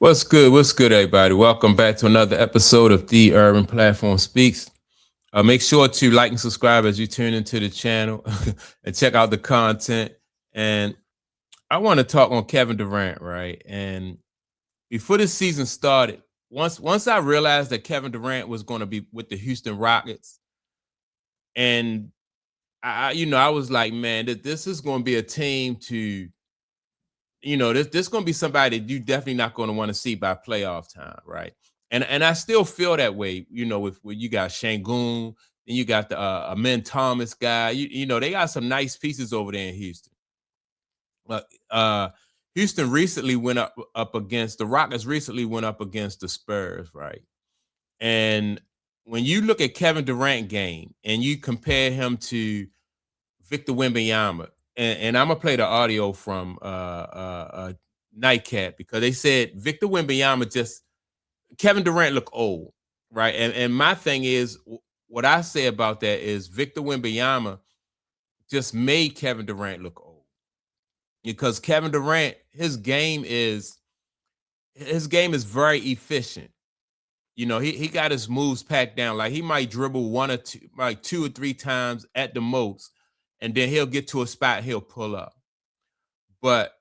What's good? What's good, everybody? Welcome back to another episode of The Urban Platform Speaks. Make sure to like and subscribe as you tune into the channel and check out the content. And I want to talk on Kevin Durant, right? And before this season started, once I realized that Kevin Durant was going to be with the Houston Rockets, and I was like, man, this is going to be a team to this going to be somebody that you definitely not going to want to see by playoff time, right? And I still feel that way, with you got Shangoon, and you got the Amen Thomas guy. They got some nice pieces over there in Houston. But Houston recently went up against the Rockets. Recently went up against the Spurs, right? And when you look at Kevin Durant game and you compare him to Victor Wembanyama, and I'm gonna play the audio from Nightcap because they said Victor Wembanyama Kevin Durant look old, right? And my thing is, what I say about that is Victor Wembanyama just made Kevin Durant look old because Kevin Durant, his game is very efficient. He got his moves packed down. Like he might dribble one or two, like two or three times at the most, and then he'll get to a spot, he'll pull up. But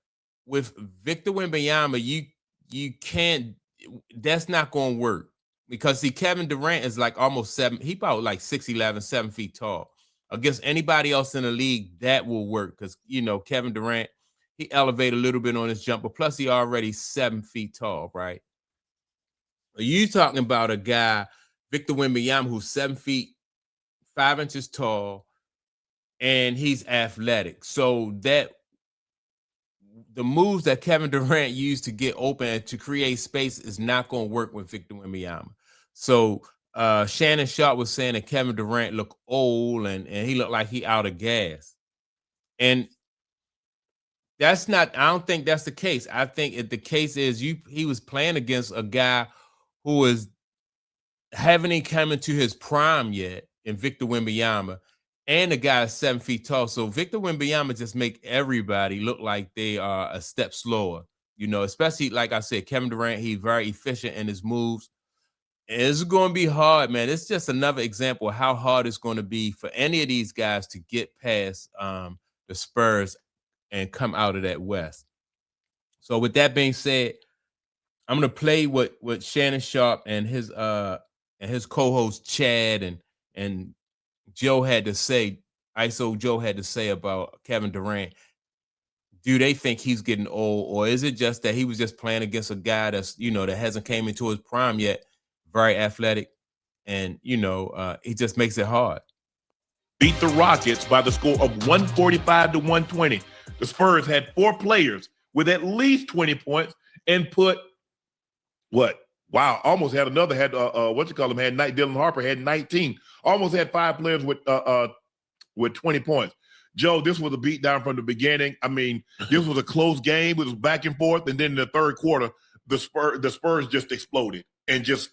with Victor Wembanyama, you can't. That's not going to work because Kevin Durant is like almost seven. He about like 6'11", 7 feet tall. Against anybody else in the league, that will work because Kevin Durant, he elevated a little bit on his jumper. Plus, he already 7 feet tall, right? Are you talking about a guy, Victor Wembanyama, who's 7 feet 5 inches tall, and he's athletic? So that the moves that Kevin Durant used to get open and to create space is not going to work with Victor Wembanyama. So Shannon Sharp was saying that Kevin Durant looked old and he looked like he out of gas. And I don't think that's the case. I think the case is he was playing against a guy who haven't come into his prime yet in Victor Wembanyama. And the guy is 7 feet tall. So Victor Wembanyama just make everybody look like they are a step slower, especially like I said, Kevin Durant, he's very efficient in his moves. And it's going to be hard, man. It's just another example of how hard it's going to be for any of these guys to get past the Spurs and come out of that West. So with that being said, I'm going to play what Shannon Sharp and his co-host Chad and Joe had to say, ISO Joe had to say about Kevin Durant. Do they think he's getting old, or is it just that he was just playing against a guy that's, that hasn't came into his prime yet, very athletic, and, he just makes it hard. Beat the Rockets by the score of 145-120. The Spurs had 4 players with at least 20 points and put almost had another, had Dylan Harper had 19. Almost had 5 players with 20 points. Joe, this was a beatdown from the beginning. I mean, this was a close game. It was back and forth, and then in the third quarter, the Spurs just exploded and just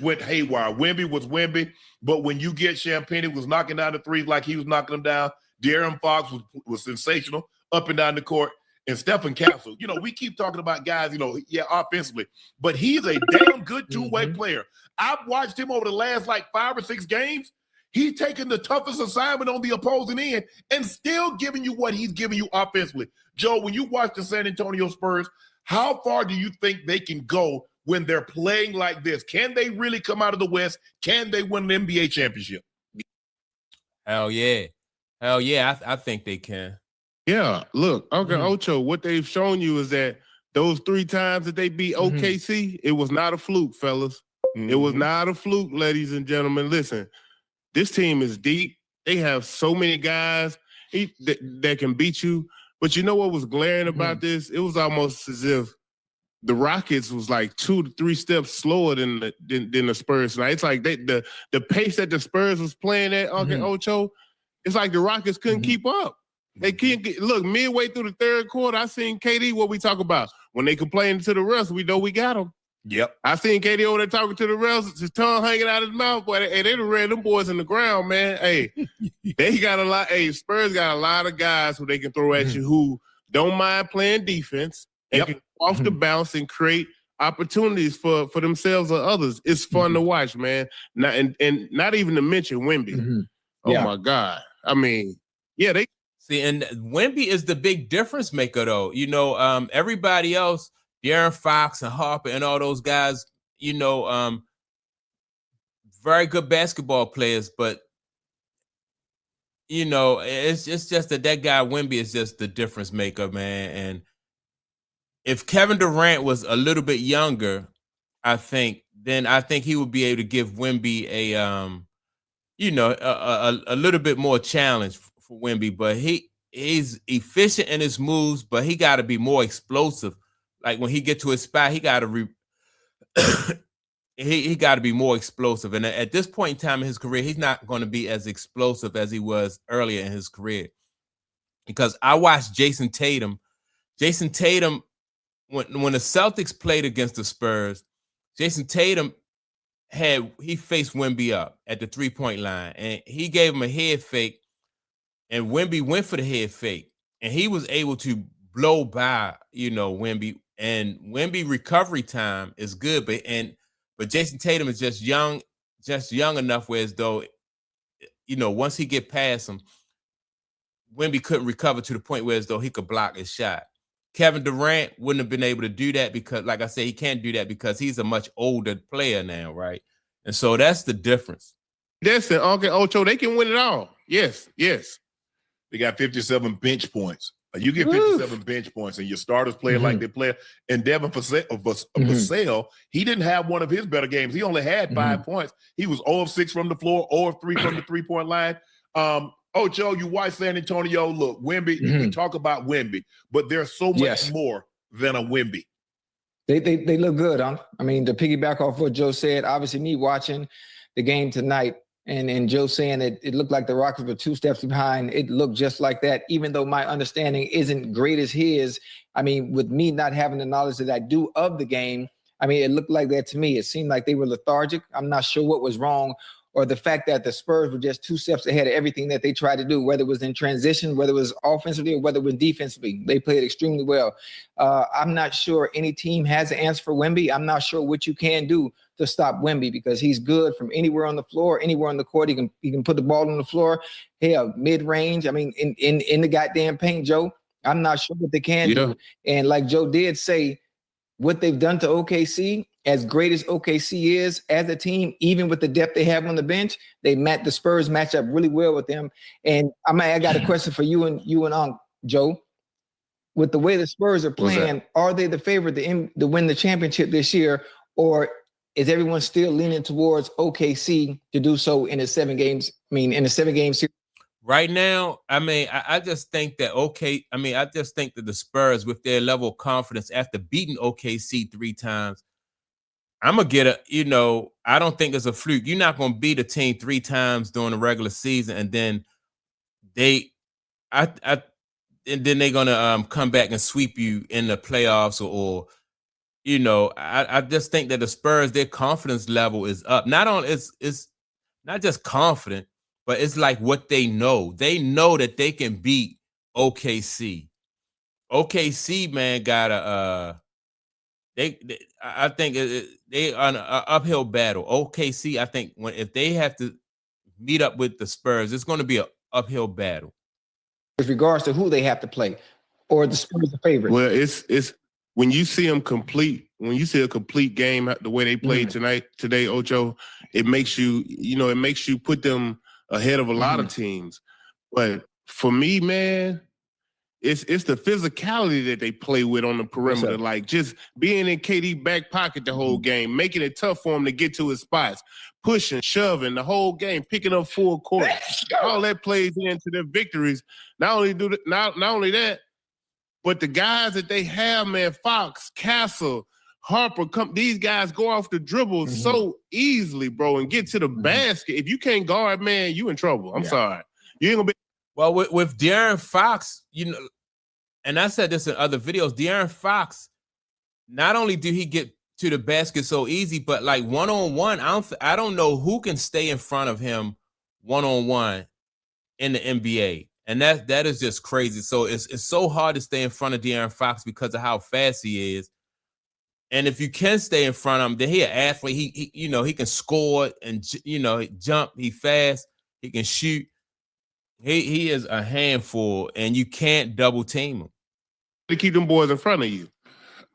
went haywire. Wemby was Wemby, but when you get Champagne was knocking down the threes like he was knocking them down. De'Aaron Fox was sensational up and down the court. And Stephen Castle, we keep talking about guys, offensively, but he's a damn good two-way player. I've watched him over the last 5 or 6 games. He's taking the toughest assignment on the opposing end and still giving you what he's giving you offensively. Joe, when you watch the San Antonio Spurs, how far do you think they can go when they're playing like this? Can they really come out of the West? Can they win an NBA championship? Hell yeah. Hell yeah, I think they can. Yeah, look, Uncle Ocho, what they've shown you is that those 3 times that they beat OKC, it was not a fluke, fellas. It was not a fluke, ladies and gentlemen. Listen, this team is deep. They have so many guys that can beat you. But you know what was glaring about this? It was almost as if the Rockets was like 2 to 3 steps slower than the Spurs. Like, it's like the pace that the Spurs was playing at, Uncle Ocho, it's like the Rockets couldn't keep up. They can't look, midway through the third quarter, I seen KD, what we talk about. When they complain to the refs, we know we got them. Yep. I seen KD over there talking to the refs, his tongue hanging out his mouth. Boy, they done ran them boys in the ground, man. Hey, they got a lot. Hey, Spurs got a lot of guys who they can throw at you who don't mind playing defense and can off the bounce and create opportunities for themselves or others. It's fun to watch, man. Not, and not even to mention Wemby. Oh my God. I mean, yeah, they see, and Wemby is the big difference maker, though. You know, everybody else, De'Aaron Fox and Harper and all those guys, you know, very good basketball players, but you know, it's just that guy Wemby is just the difference maker, man. And if Kevin Durant was a little bit younger, I think he would be able to give Wemby a you know, a little bit more challenge for Wemby. But he's efficient in his moves, but he got to be more explosive. Like when he get to his spot, he got to he got to be more explosive. And at this point in time in his career, he's not going to be as explosive as he was earlier in his career. Because I watched Jason Tatum. Jason Tatum, when the Celtics played against the Spurs, Jason Tatum he faced Wemby up at the 3-point line, and he gave him a head fake, and Wemby went for the head fake, and he was able to blow by, you know, Wemby. And Wemby recovery time is good, but Jason Tatum is just young enough where as though, you know, once he get past him, Wemby couldn't recover to the point where as though he could block his shot. Kevin Durant wouldn't have been able to do that because, like I said, he can't do that because he's a much older player now, right? And so that's the difference. That's it. Okay, Ocho, they can win it all. Yes. They got 57 bench points. You get 57 bench points and your starters playing like they play. And Devin Vassell, he didn't have one of his better games. He only had 5 points. He was 0 of 6 from the floor, 0 of 3 from the 3-point line. Ocho, you watch San Antonio. Look, Wemby, you can talk about Wemby, but there's so much more than a Wemby. They look good, huh? I mean, to piggyback off what Joe said, obviously me watching the game tonight and Joe saying that it looked like the Rockets were 2 steps behind. It looked just like that, even though my understanding isn't great as his. I mean, with me not having the knowledge that I do of the game, I mean, it looked like that to me. It seemed like they were lethargic. I'm not sure what was wrong, or the fact that the Spurs were just 2 steps ahead of everything that they tried to do, whether it was in transition, whether it was offensively, or whether it was defensively. They played extremely well. I'm not sure any team has an answer for Wemby. I'm not sure what you can do to stop Wemby because he's good from anywhere on the floor, anywhere on the court. He can put the ball on the floor. Hell, mid-range. I mean, in the goddamn paint, Joe. I'm not sure what they can do. And like Joe did say, what they've done to OKC, as great as OKC is as a team, even with the depth they have on the bench, the Spurs match up really well with them. And I got a question for you and Joe. With the way the Spurs are playing, are they the favorite to win the championship this year, or is everyone still leaning towards OKC to do so in a 7 games? I mean, in a 7-game series. Right now, I mean, I just think that I just think that the Spurs, with their level of confidence after beating OKC 3 times, I'm gonna get I don't think it's a fluke. You're not gonna beat a team 3 times during the regular season, and then they're gonna come back and sweep you in the playoffs, or I just think that the Spurs, their confidence level is up. Not on it's not just confident, but it's like what they know. They know that they can beat OKC. OKC, man, got I think they are an uphill battle. OKC, I think if they have to meet up with the Spurs, it's going to be an uphill battle. With regards to who they have to play, or the Spurs are favorite. Well, it's when you see them complete, when you see a complete game the way they played today, Ocho, it makes you put them ahead of a lot of teams. But for me, man, it's the physicality that they play with on the perimeter, like just being in KD back pocket the whole game, making it tough for him to get to his spots, pushing, shoving the whole game, picking up full court. All that plays into their victories. Not only that, but the guys that they have, man, Fox, Castle, Harper, these guys go off the dribble so easily, bro, and get to the basket. If you can't guard, man, you in trouble. I'm sorry. You ain't gonna be. Well, with De'Aaron Fox, and I said this in other videos, De'Aaron Fox, not only do he get to the basket so easy, but like one-on-one, I don't know who can stay in front of him one-on-one in the NBA. And that is just crazy. So it's so hard to stay in front of De'Aaron Fox because of how fast he is. And if you can stay in front of him, then he an athlete. He you know, he can score and jump. He fast. He can shoot. He is a handful, and you can't double team him. To keep them boys in front of you.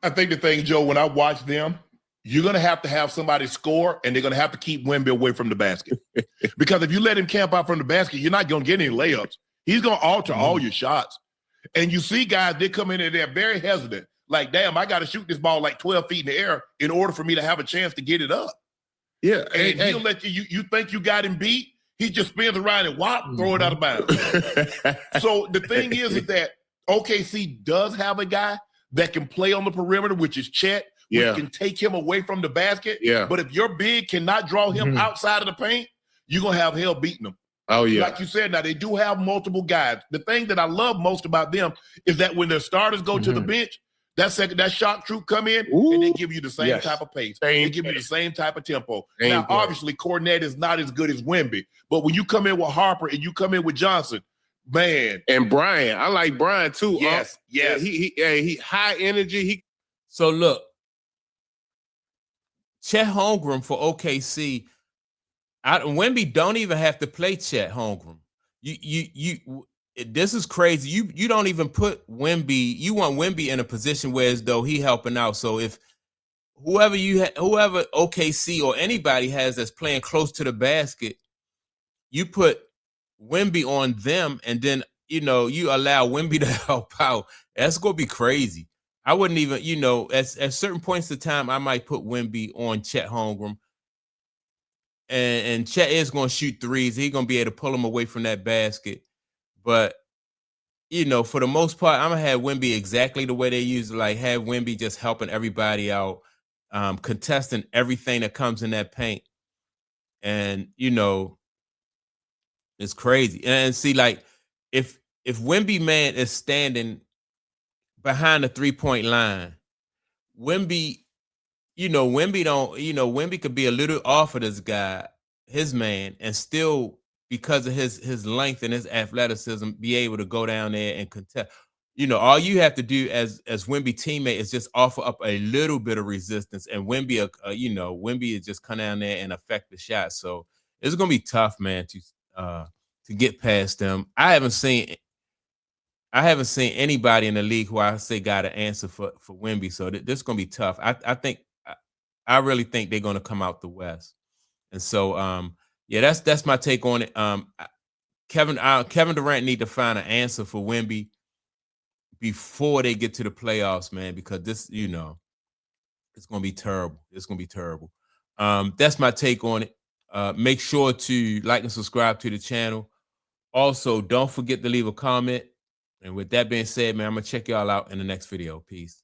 I think the thing, Joe, when I watch them, you're going to have somebody score, and they're going to have to keep Wemby away from the basket. Because if you let him camp out from the basket, you're not going to get any layups. He's going to alter all your shots. And you see guys, they come in and they're very hesitant. Like, damn, I got to shoot this ball like 12 feet in the air in order for me to have a chance to get it up. Yeah. And he'll let you think you got him beat. He just spins around and throw it out of bounds. So the thing is that OKC does have a guy that can play on the perimeter, which is Chet. Yeah. Which can take him away from the basket. Yeah. But if your big cannot draw him outside of the paint, you're going to have hell beating him. Oh, yeah. Like you said, now they do have multiple guys. The thing that I love most about them is that when their starters go to the bench, that shot troop come in and they give you the same type of pace. They give you the same type of tempo. Now, obviously, Cornette is not as good as Wemby, but when you come in with Harper and you come in with Johnson, man. And Brian, I like Brian too. Yes, yes. He high energy. So look, Chet Holmgren for OKC. Wemby don't even have to play Chet Holmgren. This is crazy. You don't even put Wemby. You want Wemby in a position where as though he helping out. So if whoever OKC or anybody has that's playing close to the basket, you put Wemby on them, and then you allow Wemby to help out. That's gonna be crazy. I wouldn't even, at certain points of time, I might put Wemby on Chet Holmgren. And Chet is going to shoot threes. He's going to be able to pull him away from that basket. But, for the most part, I'm going to have Wemby exactly the way they use it. Like, have Wemby just helping everybody out, contesting everything that comes in that paint. And, it's crazy. And see, like, if Wemby, man, is standing behind the three-point line, Wemby could be a little off of this guy, his man, and still, because of his length and his athleticism, be able to go down there and contest. All you have to do as Wemby teammate is just offer up a little bit of resistance, and Wemby, Wemby is just come down there and affect the shot. So it's gonna be tough, man, to get past them. I haven't seen anybody in the league who I say got an answer for Wemby. So this is gonna be tough. I really think they're gonna come out the West. And so that's my take on it. Kevin Durant need to find an answer for Wemby before they get to the playoffs, man, because this, it's gonna be terrible. It's gonna be terrible. That's my take on it. Make sure to like and subscribe to the channel. Also, don't forget to leave a comment. And with that being said, man, I'm gonna check y'all out in the next video. Peace.